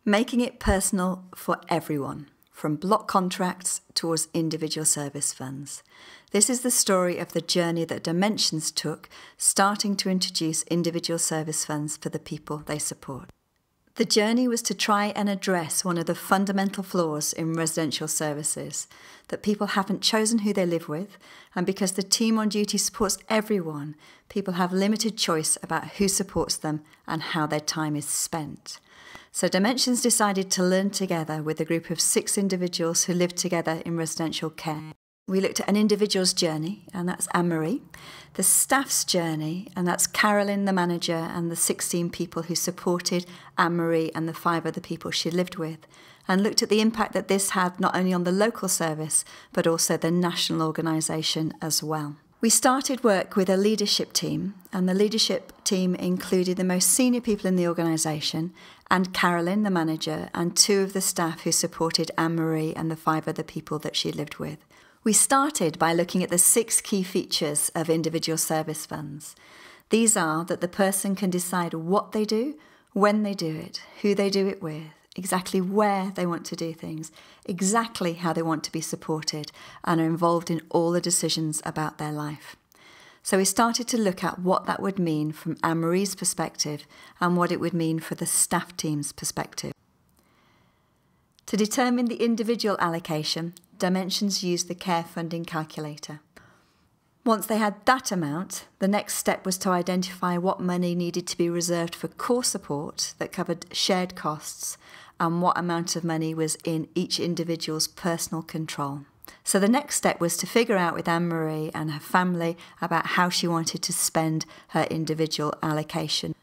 Making it personal for everyone, from block contracts towards individual service funds. This is the story of the journey that Dimensions took, starting to introduce individual service funds for the people they support. The journey was to try and address one of the fundamental flaws in residential services, that people haven't chosen who they live with, and because the team on duty supports everyone, people have limited choice about who supports them and how their time is spent. So Dimensions decided to learn together with a group of 6 individuals who lived together in residential care. We looked at an individual's journey, and that's Anne-Marie, the staff's journey, and that's Carolyn, the manager, and the 16 people who supported Anne-Marie and the 5 other people she lived with, and looked at the impact that this had not only on the local service, but also the national organisation as well. We started work with a leadership team, and the leadership team included the most senior people in the organisation, and Carolyn, the manager, and 2 of the staff who supported Anne-Marie and the 5 other people that she lived with. We started by looking at the 6 key features of individual service funds. These are that the person can decide what they do, when they do it, who they do it with, exactly where they want to do things, exactly how they want to be supported, and are involved in all the decisions about their life. So we started to look at what that would mean from Anne-Marie's perspective and what it would mean for the staff team's perspective. To determine the individual allocation, Dimensions used the care funding calculator. Once they had that amount, the next step was to identify what money needed to be reserved for core support that covered shared costs and what amount of money was in each individual's personal control. So the next step was to figure out with Anne-Marie and her family about how she wanted to spend her individual allocation.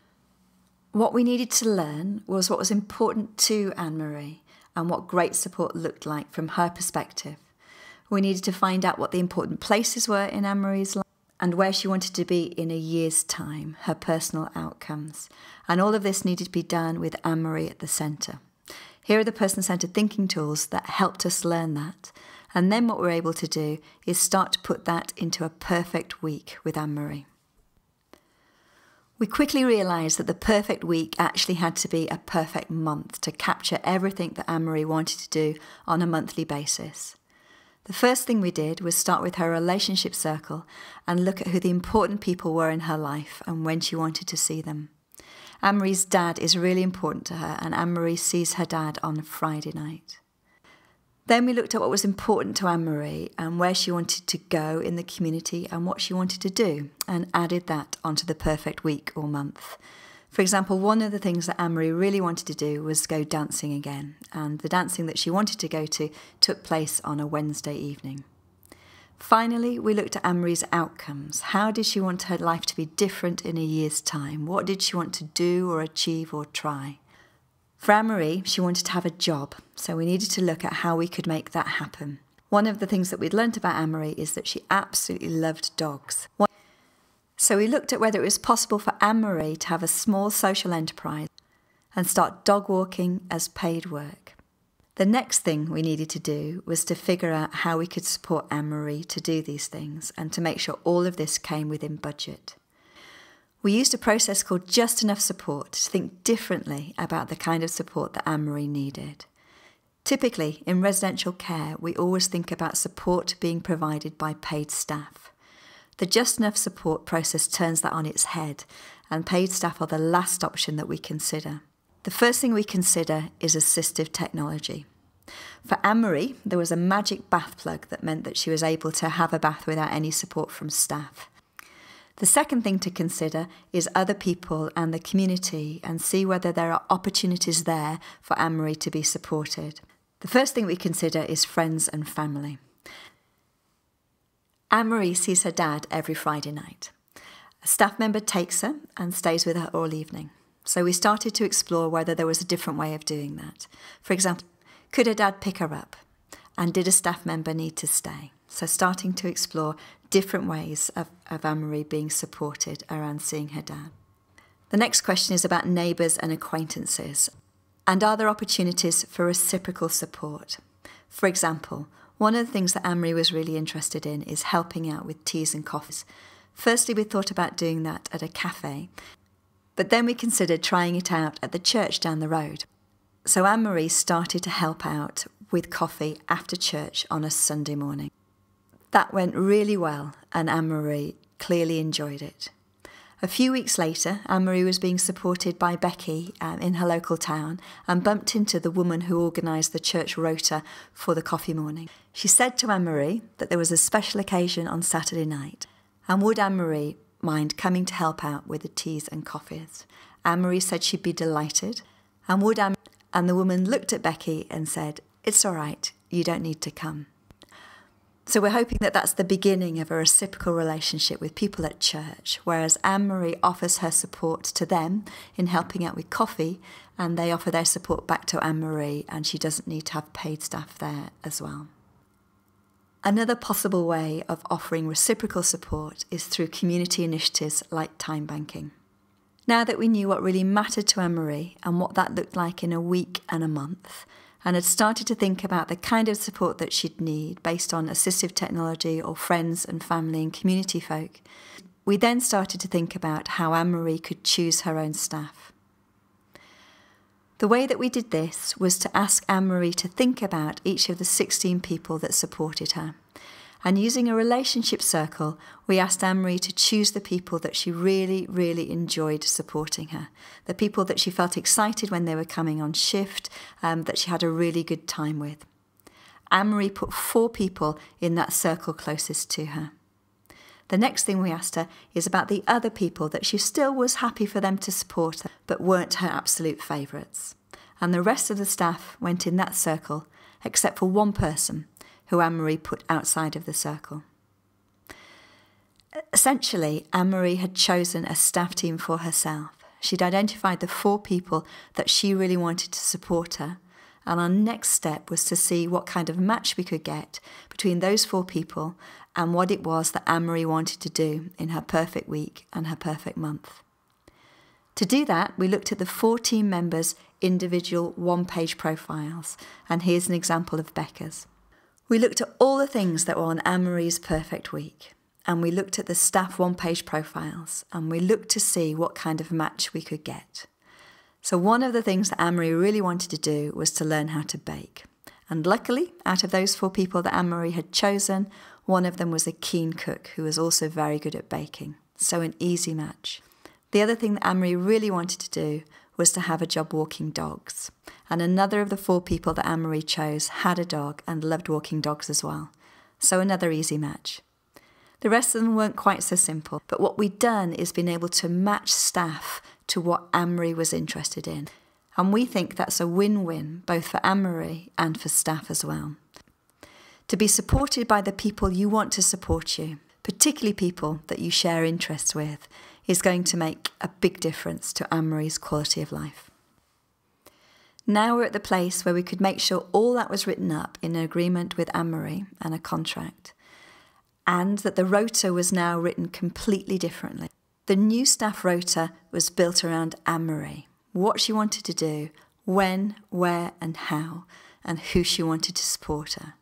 What we needed to learn was what was important to Anne-Marie and what great support looked like from her perspective. We needed to find out what the important places were in Anne-Marie's life and where she wanted to be in a year's time, her personal outcomes. And all of this needed to be done with Anne-Marie at the centre. Here are the person-centred thinking tools that helped us learn that. And then what we're able to do is start to put that into a perfect week with Anne-Marie. We quickly realised that the perfect week actually had to be a perfect month to capture everything that Anne-Marie wanted to do on a monthly basis. The first thing we did was start with her relationship circle and look at who the important people were in her life and when she wanted to see them. Anne-Marie's dad is really important to her, and Anne-Marie sees her dad on a Friday night. Then we looked at what was important to Anne-Marie and where she wanted to go in the community and what she wanted to do, and added that onto the perfect week or month. For example, one of the things that Anne-Marie really wanted to do was go dancing again, and the dancing that she wanted to go to took place on a Wednesday evening. Finally, we looked at Anne-Marie's outcomes. How did she want her life to be different in a year's time? What did she want to do or achieve or try? For Anne-Marie, she wanted to have a job, so we needed to look at how we could make that happen. One of the things that we'd learnt about Anne-Marie is that she absolutely loved dogs. So we looked at whether it was possible for Anne-Marie to have a small social enterprise and start dog walking as paid work. The next thing we needed to do was to figure out how we could support Anne-Marie to do these things and to make sure all of this came within budget. We used a process called Just Enough Support to think differently about the kind of support that Anne-Marie needed. Typically, in residential care, we always think about support being provided by paid staff. The Just Enough Support process turns that on its head, and paid staff are the last option that we consider. The first thing we consider is assistive technology. For Anne-Marie, there was a magic bath plug that meant that she was able to have a bath without any support from staff. The second thing to consider is other people and the community and see whether there are opportunities there for Anne-Marie to be supported. The first thing we consider is friends and family. Anne-Marie sees her dad every Friday night. A staff member takes her and stays with her all evening. So we started to explore whether there was a different way of doing that. For example, could her dad pick her up? And did a staff member need to stay? So starting to explore different ways of Anne-Marie being supported around seeing her dad. The next question is about neighbours and acquaintances. And are there opportunities for reciprocal support? For example, one of the things that Anne-Marie was really interested in is helping out with teas and coffees. Firstly, we thought about doing that at a cafe, but then we considered trying it out at the church down the road. So Anne-Marie started to help out with coffee after church on a Sunday morning. That went really well, and Anne-Marie clearly enjoyed it. A few weeks later, Anne-Marie was being supported by Becky in her local town and bumped into the woman who organised the church rota for the coffee morning. She said to Anne-Marie that there was a special occasion on Saturday night, and would Anne-Marie mind coming to help out with the teas and coffees? Anne-Marie said she'd be delighted, and the woman looked at Becky and said, "It's all right, you don't need to come." So we're hoping that that's the beginning of a reciprocal relationship with people at church, whereas Anne-Marie offers her support to them in helping out with coffee, and they offer their support back to Anne-Marie, and she doesn't need to have paid staff there as well. Another possible way of offering reciprocal support is through community initiatives like time banking. Now that we knew what really mattered to Anne-Marie and what that looked like in a week and a month, and had started to think about the kind of support that she'd need based on assistive technology or friends and family and community folk, we then started to think about how Anne-Marie could choose her own staff. The way that we did this was to ask Anne-Marie to think about each of the 16 people that supported her. And using a relationship circle, we asked Anne-Marie to choose the people that she really, really enjoyed supporting her. The people that she felt excited when they were coming on shift, that she had a really good time with. Anne-Marie put 4 people in that circle closest to her. The next thing we asked her is about the other people that she still was happy for them to support her, but weren't her absolute favourites. And the rest of the staff went in that circle, except for one person, who Anne-Marie put outside of the circle. Essentially, Anne-Marie had chosen a staff team for herself. She'd identified the 4 people that she really wanted to support her, and our next step was to see what kind of match we could get between those 4 people and what it was that Anne-Marie wanted to do in her perfect week and her perfect month. To do that, we looked at the 4 team members' individual one-page profiles, and here's an example of Becca's. We looked at all the things that were on Anne-Marie's perfect week, and we looked at the staff one-page profiles, and we looked to see what kind of match we could get. So one of the things that Anne-Marie really wanted to do was to learn how to bake. And luckily, out of those 4 people that Anne-Marie had chosen, one of them was a keen cook who was also very good at baking. So an easy match. The other thing that Anne-Marie really wanted to do was to have a job walking dogs. And another of the 4 people that Anne-Marie chose had a dog and loved walking dogs as well. So another easy match. The rest of them weren't quite so simple, but what we'd done is been able to match staff to what Anne-Marie was interested in. And we think that's a win-win, both for Anne-Marie and for staff as well. To be supported by the people you want to support you, particularly people that you share interests with, is going to make a big difference to Anne-Marie's quality of life. Now we're at the place where we could make sure all that was written up in an agreement with Anne-Marie and a contract, and that the rota was now written completely differently. The new staff rota was built around Anne-Marie, what she wanted to do, when, where and how, and who she wanted to support her.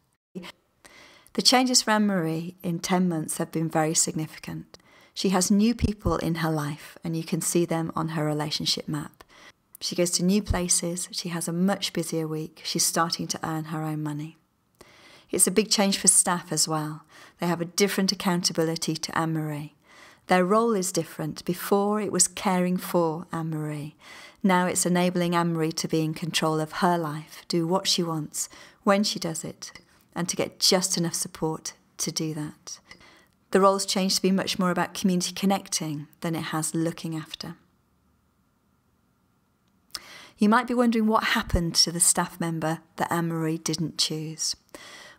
The changes for Anne-Marie in 10 months have been very significant. She has new people in her life, and you can see them on her relationship map. She goes to new places, she has a much busier week, she's starting to earn her own money. It's a big change for staff as well. They have a different accountability to Anne-Marie. Their role is different. Before, it was caring for Anne-Marie. Now it's enabling Anne-Marie to be in control of her life, do what she wants, when she does it, and to get just enough support to do that. The role's changed to be much more about community connecting than it has looking after. You might be wondering what happened to the staff member that Anne-Marie didn't choose.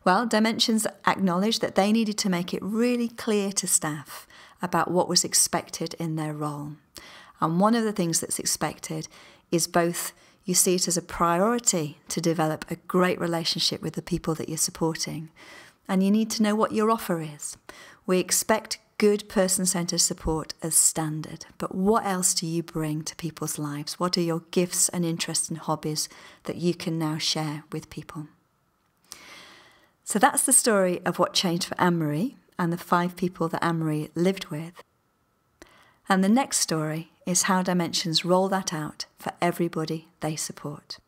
Well, Dimensions acknowledged that they needed to make it really clear to staff about what was expected in their role. And one of the things that's expected is both you see it as a priority to develop a great relationship with the people that you're supporting, and you need to know what your offer is. We expect good person-centred support as standard, but what else do you bring to people's lives? What are your gifts and interests and hobbies that you can now share with people? So that's the story of what changed for Anne-Marie and the 5 people that Anne-Marie lived with. And the next story is how Dimensions roll that out for everybody they support.